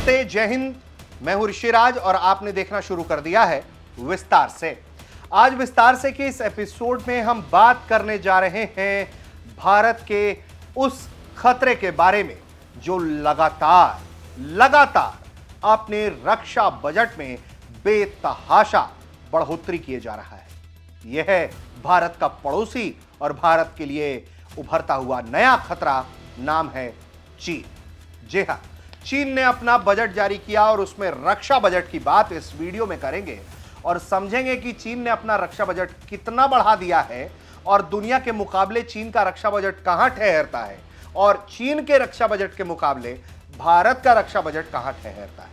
नमस्ते, जय हिंद। मैं हूं ऋषिराज और आपने देखना शुरू कर दिया है विस्तार से। आज विस्तार से के इस एपिसोड में हम बात करने जा रहे हैं भारत के उस खतरे के बारे में जो लगातार अपने रक्षा बजट में बेतहाशा बढ़ोतरी किए जा रहा है। यह है भारत का पड़ोसी और भारत के लिए उभरता हुआ नया खतरा, नाम है चीन। जी हां, चीन ने अपना बजट जारी किया और उसमें रक्षा बजट की बात इस वीडियो में करेंगे और समझेंगे कि चीन ने अपना रक्षा बजट कितना बढ़ा दिया है और दुनिया के मुकाबले चीन का रक्षा बजट कहां ठहरता है और चीन के रक्षा बजट के मुकाबले भारत का रक्षा बजट कहां ठहरता है।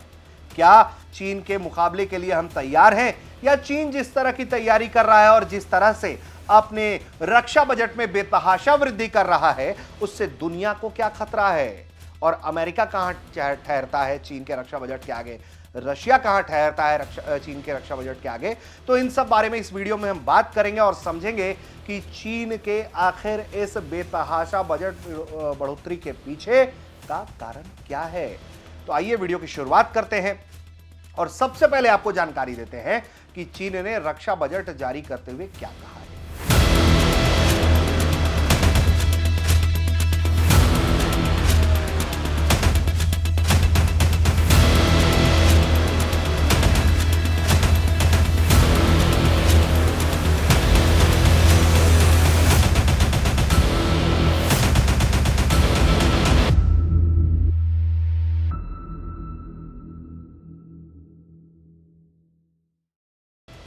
क्या चीन के मुकाबले के लिए हम तैयार हैं या चीन जिस तरह की तैयारी कर रहा है और जिस तरह से अपने रक्षा बजट में बेतहाशा वृद्धि कर रहा है उससे दुनिया को क्या खतरा है और अमेरिका कहां ठहरता है चीन के रक्षा बजट के आगे, रशिया कहां ठहरता है चीन के रक्षा बजट के आगे। तो इन सब बारे में इस वीडियो में हम बात करेंगे और समझेंगे कि चीन के आखिर इस बेतहाशा बजट बढ़ोतरी के पीछे का कारण क्या है। तो आइए वीडियो की शुरुआत करते हैं और सबसे पहले आपको जानकारी देते हैं कि चीन ने रक्षा बजट जारी करते हुए क्या कहा है।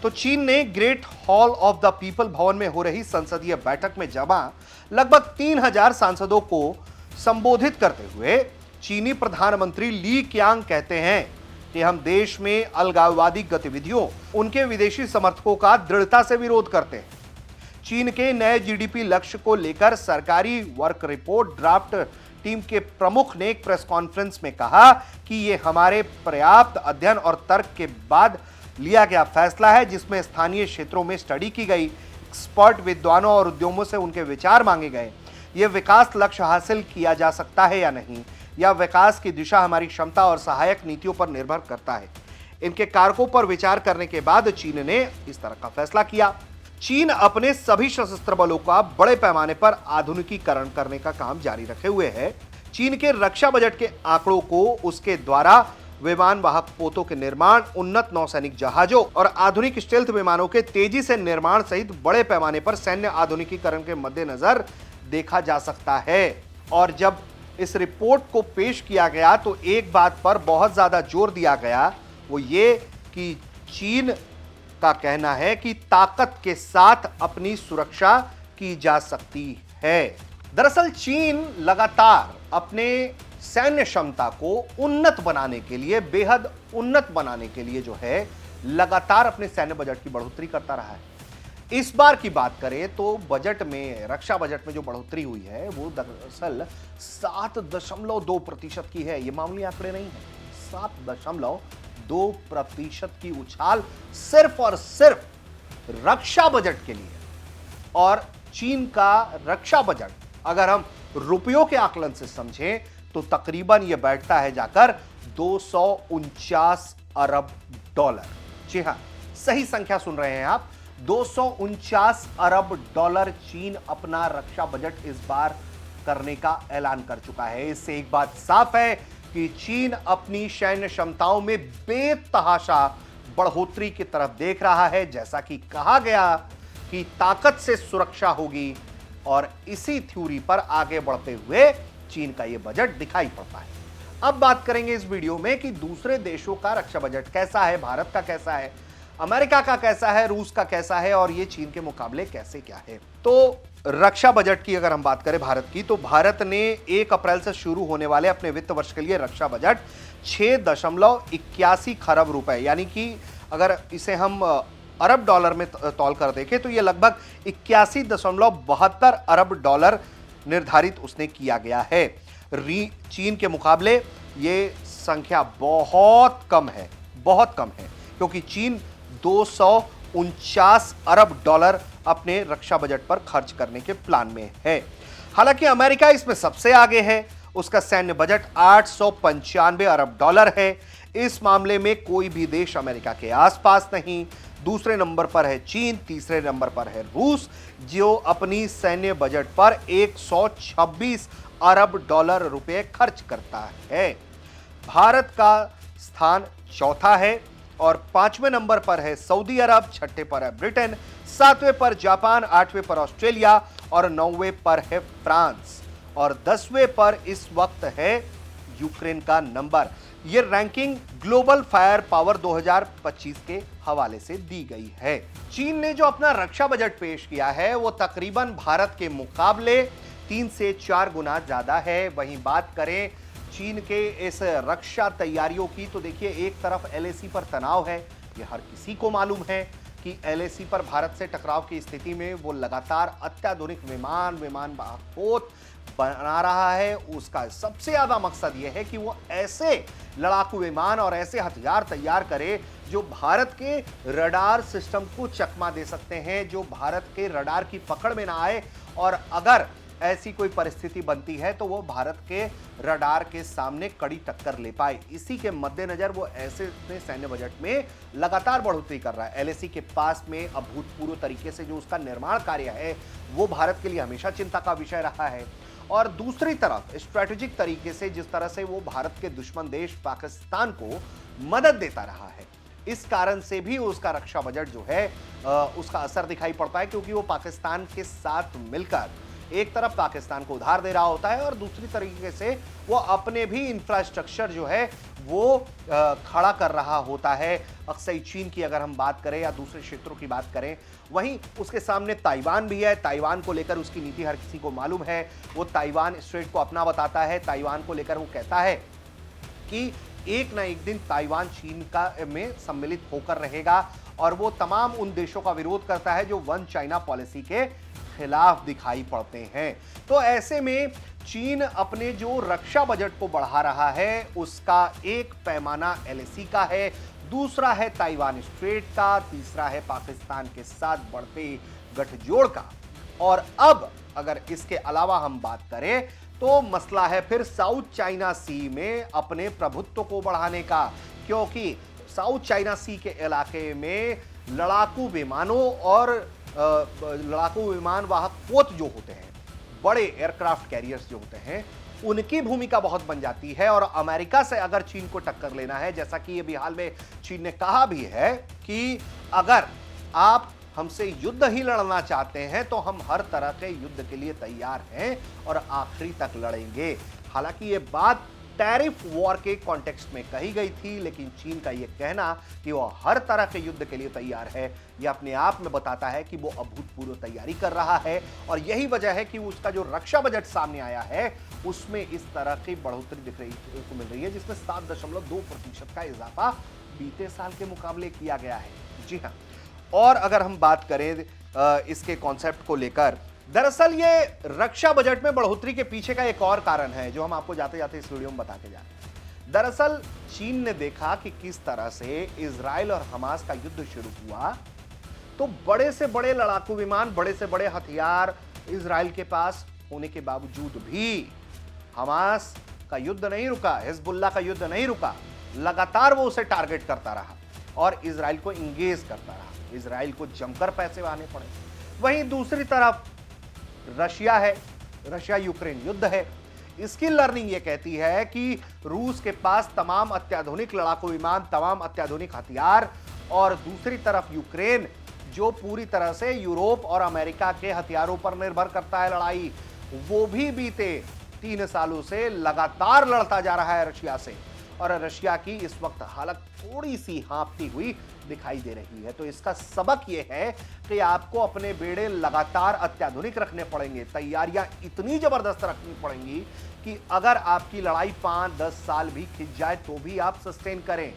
तो चीन ने great hall of the people भवन में हो रही संसदीय बैठक में जमा लगभग 3000 सांसदों को संबोधित करते हुए चीनी प्रधानमंत्री ली क्यांग कहते हैं कि हम देश में अलगाववादी गतिविधियों, उनके विदेशी समर्थकों का दृढ़ता से विरोध करते हैं। चीन के नए जीडीपी लक्ष्य को लेकर सरकारी वर्क रिपोर्ट ड्राफ्ट टीम के प्रमुख ने एक प्रेस कॉन्फ्रेंस में कहा कि यह हमारे पर्याप्त अध्ययन और तर्क के बाद लिया गया फैसला है जिसमें स्थानीय क्षेत्रों में स्टडी की गई, एक्सपर्ट विद्वानों और उद्यमों से उनके विचार मांगे गए। यह विकास लक्ष्य हासिल किया जा सकता है या नहीं, या विकास की दिशा हमारी क्षमता और सहायक नीतियों पर निर्भर करता है। इनके कारकों पर विचार करने के बाद चीन ने इस तरह का फैसला किया। चीन अपने सभी सशस्त्र बलों का बड़े पैमाने पर आधुनिकीकरण करने का काम जारी रखे हुए है। चीन के रक्षा बजट के आंकड़ों को उसके द्वारा विमान वाहक पोतों के निर्माण, उन्नत नौसैनिक जहाजों और आधुनिक स्टेल्थ विमानों के तेजी से निर्माण सहित बड़े पैमाने पर सैन्य आधुनिकीकरण के मद्देनजर देखा जा सकता है। और जब इस रिपोर्ट को पेश किया गया तो एक बात पर बहुत ज्यादा जोर दिया गया, वो ये कि चीन का कहना है कि ताकत के साथ अपनी सुरक्षा की जा सकती है। दरअसल चीन लगातार अपने सैन्य क्षमता को उन्नत बनाने के लिए, बेहद उन्नत बनाने के लिए जो है लगातार अपने सैन्य बजट की बढ़ोतरी करता रहा है। इस बार की बात करें तो बजट में, रक्षा बजट में जो बढ़ोतरी हुई है वो दरअसल 7.2% की है। ये मामूली आंकड़े नहीं है, 7.2% की उछाल सिर्फ और सिर्फ रक्षा बजट के लिए। और चीन का रक्षा बजट अगर हम रुपयों के आकलन से समझें तो तकरीबन यह बैठता है जाकर 249 अरब डॉलर। जी हां, सही संख्या सुन रहे हैं आप, 249 अरब डॉलर चीन अपना रक्षा बजट इस बार करने का ऐलान कर चुका है। इससे एक बात साफ है कि चीन अपनी सैन्य क्षमताओं में बेतहाशा बढ़ोतरी की तरफ देख रहा है। जैसा कि कहा गया कि ताकत से सुरक्षा होगी और इसी थ्योरी पर आगे बढ़ते हुए चीन का यह बजट दिखाई पड़ता है। अब बात करेंगे इस वीडियो में कि दूसरे देशों का रक्षा बजट कैसा है, भारत का कैसा है, अमेरिका का कैसा है, रूस का कैसा है और ये चीन के मुकाबले कैसे क्या है। तो रक्षा बजट की अगर हम बात करें भारत की, तो भारत ने 1 अप्रैल से शुरू होने वाले अपने वित्त वर्ष के लिए रक्षा बजट 6.81 खरब रुपए, यानी कि अगर इसे हम अरब डॉलर में तौल कर देखें तो यह लगभग 81.72 अरब डॉलर निर्धारित उसने किया गया है। चीन के मुकाबले ये संख्या बहुत कम है, बहुत कम है, क्योंकि चीन 249 अरब डॉलर अपने रक्षा बजट पर खर्च करने के प्लान में है। हालांकि अमेरिका इसमें सबसे आगे है उसका सैन्य बजट 895 अरब डॉलर है। इस मामले में कोई भी देश अमेरिका के आसपास नहीं। दूसरे नंबर पर है चीन, तीसरे नंबर पर है रूस, जो अपनी सैन्य बजट पर 126 अरब डॉलर रुपए खर्च करता है। भारत का स्थान चौथा है और पांचवें नंबर पर है सऊदी अरब, छठे पर है ब्रिटेन, सातवें पर जापान, आठवें पर ऑस्ट्रेलिया और नौवें पर है फ्रांस और 10वें पर इस वक्त है यूक्रेन का नंबर। यह रैंकिंग ग्लोबल फायर पावर 2025 के हवाले से दी गई है। चीन ने जो अपना रक्षा बजट पेश किया है वो तकरीबन भारत के मुकाबले 3 से 4 गुना ज्यादा है। वहीं बात करें चीन के इस रक्षा तैयारियों की तो देखिए, एक तरफ एलएसी पर तनाव है। ये हर किसी को मालूम है कि एलएसी पर भारत से टकराव की स्थिति में वो लगातार अत्याधुनिक विमान पोत बना रहा है। उसका सबसे ज्यादा मकसद यह है कि वो ऐसे लड़ाकू विमान और ऐसे हथियार तैयार करे जो भारत के रडार सिस्टम को चकमा दे सकते हैं, जो भारत के रडार की पकड़ में ना आए और अगर ऐसी कोई परिस्थिति बनती है तो वो भारत के रडार के सामने कड़ी टक्कर ले पाए। इसी के मद्देनजर वो ऐसे अपने सैन्य बजट में लगातार बढ़ोतरी कर रहा है। एलएसी के पास में अभूतपूर्व तरीके से जो उसका निर्माण कार्य है वो भारत के लिए हमेशा चिंता का विषय रहा है और दूसरी तरफ स्ट्रेटेजिक तरीके से जिस तरह से वो भारत के दुश्मन देश पाकिस्तान को मदद देता रहा है, इस कारण से भी उसका रक्षा बजट जो है उसका असर दिखाई पड़ता है, क्योंकि वो पाकिस्तान के साथ मिलकर एक तरफ पाकिस्तान को उधार दे रहा होता है और दूसरी तरीके से वो अपने भी इंफ्रास्ट्रक्चर जो है वो खड़ा कर रहा होता है। अक्सर चीन की अगर हम बात करें या दूसरे क्षेत्रों की बात करें, वहीं उसके सामने ताइवान भी है। ताइवान को लेकर उसकी नीति हर किसी को मालूम है। वो ताइवान स्ट्रेट को अपना बताता है। ताइवान को लेकर वो कहता है कि एक ना एक दिन ताइवान चीन का में सम्मिलित होकर रहेगा और वो तमाम उन देशों का विरोध करता है जो वन चाइना पॉलिसी के खिलाफ दिखाई पड़ते हैं। तो ऐसे में चीन अपने जो रक्षा बजट को बढ़ा रहा है उसका एक पैमाना एलएसी का है, दूसरा है ताइवान स्ट्रेट का, तीसरा है पाकिस्तान के साथ बढ़ते गठजोड़ का और अब अगर इसके अलावा हम बात करें तो मसला है फिर साउथ चाइना सी में अपने प्रभुत्व को बढ़ाने का, क्योंकि साउथ चाइना सी के इलाके में लड़ाकू विमानों और लड़ाकू विमान वाहक पोत जो होते हैं, बड़े एयरक्राफ्ट कैरियर्स जो होते हैं, उनकी भूमिका बहुत बन जाती है और अमेरिका से अगर चीन को टक्कर लेना है, जैसा कि ये भी हाल में चीन ने कहा भी है कि अगर आप हमसे युद्ध ही लड़ना चाहते हैं तो हम हर तरह के युद्ध के लिए तैयार हैं और आखिरी तक लड़ेंगे। हालांकि ये बात टैरिफ वॉर के कॉन्टेक्स्ट में कही गई थी, लेकिन चीन का यह कहना कि वो हर तरह के युद्ध के लिए तैयार है, यह अपने आप में बताता है कि वो अभूतपूर्व तैयारी कर रहा है और यही वजह है कि उसका जो रक्षा बजट सामने आया है उसमें इस तरह की बढ़ोतरी दिख रही को मिल रही है, जिसमें 7.2% का इजाफा बीते साल के मुकाबले किया गया है। जी हाँ, और अगर हम बात करें इसके कॉन्सेप्ट को लेकर, दरअसल ये रक्षा बजट में बढ़ोतरी के पीछे का एक और कारण है जो हम आपको जाते जाते इस वीडियो में बता के जा रहे हैं। दरअसल चीन ने देखा कि किस तरह से इजराइल और हमास का युद्ध शुरू हुआ तो बड़े से बड़े लड़ाकू विमान, बड़े से बड़े हथियार इजराइल के पास होने के बावजूद भी हमास का युद्ध नहीं रुका, हिजबुल्लाह का युद्ध नहीं रुका, लगातार वो उसे टारगेट करता रहा और इजराइल को इंगेज करता रहा। इजराइल को जमकर पैसे आने पड़े। वहीं दूसरी तरफ रशिया है, रशिया यूक्रेन युद्ध है। इसकी लर्निंग ये कहती है कि रूस के पास तमाम अत्याधुनिक लड़ाकू विमान, तमाम अत्याधुनिक हथियार और दूसरी तरफ यूक्रेन जो पूरी तरह से यूरोप और अमेरिका के हथियारों पर निर्भर करता है लड़ाई, वो भी बीते 3 सालों से लगातार लड़ता जा रहा है रशिया से और रशिया की इस वक्त हालत थोड़ी सी हाँफती हुई दिखाई दे रही है। तो इसका सबक यह है कि आपको अपने बेड़े लगातार अत्याधुनिक रखने पड़ेंगे, तैयारियां इतनी जबरदस्त रखनी पड़ेंगी कि अगर आपकी लड़ाई 5-10 साल भी खिंच जाए तो भी आप सस्टेन करें,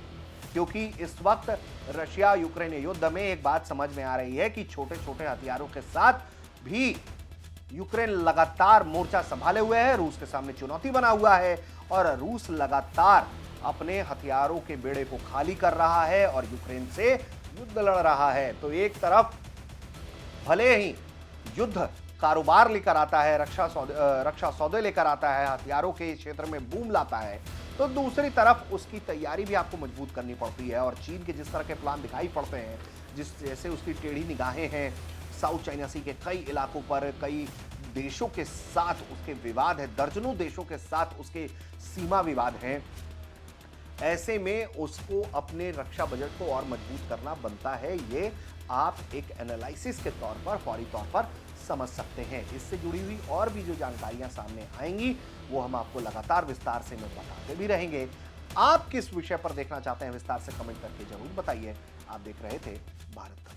क्योंकि इस वक्त रशिया यूक्रेन युद्ध में एक बात समझ में आ रही है कि छोटे छोटे हथियारों के साथ भी यूक्रेन लगातार मोर्चा संभाले हुए है, रूस के सामने चुनौती बना हुआ है और रूस लगातार अपने हथियारों के बेड़े को खाली कर रहा है और यूक्रेन से युद्ध लड़ रहा है। तो एक तरफ भले ही युद्ध कारोबार लेकर आता है, रक्षा सौदे लेकर आता है, हथियारों के क्षेत्र में बूम लाता है, तो दूसरी तरफ उसकी तैयारी भी आपको मजबूत करनी पड़ती है। और चीन के जिस तरह के प्लान दिखाई पड़ते हैं, जिस जैसे उसकी टेढ़ी निगाहें हैं, साउथ चाइना सी के कई इलाकों पर कई देशों के साथ उसके विवाद है, दर्जनों देशों के साथ उसके सीमा विवाद हैं। ऐसे में उसको अपने रक्षा बजट को और मजबूत करना बनता है। ये आप एक एनालिसिस के तौर पर, फौरी तौर पर समझ सकते हैं। इससे जुड़ी हुई और भी जो जानकारियां सामने आएंगी वो हम आपको लगातार विस्तार से बताते भी रहेंगे। आप किस विषय पर देखना चाहते हैं विस्तार से कमेंट करके जरूर बताइए। आप देख रहे थे भारत तक।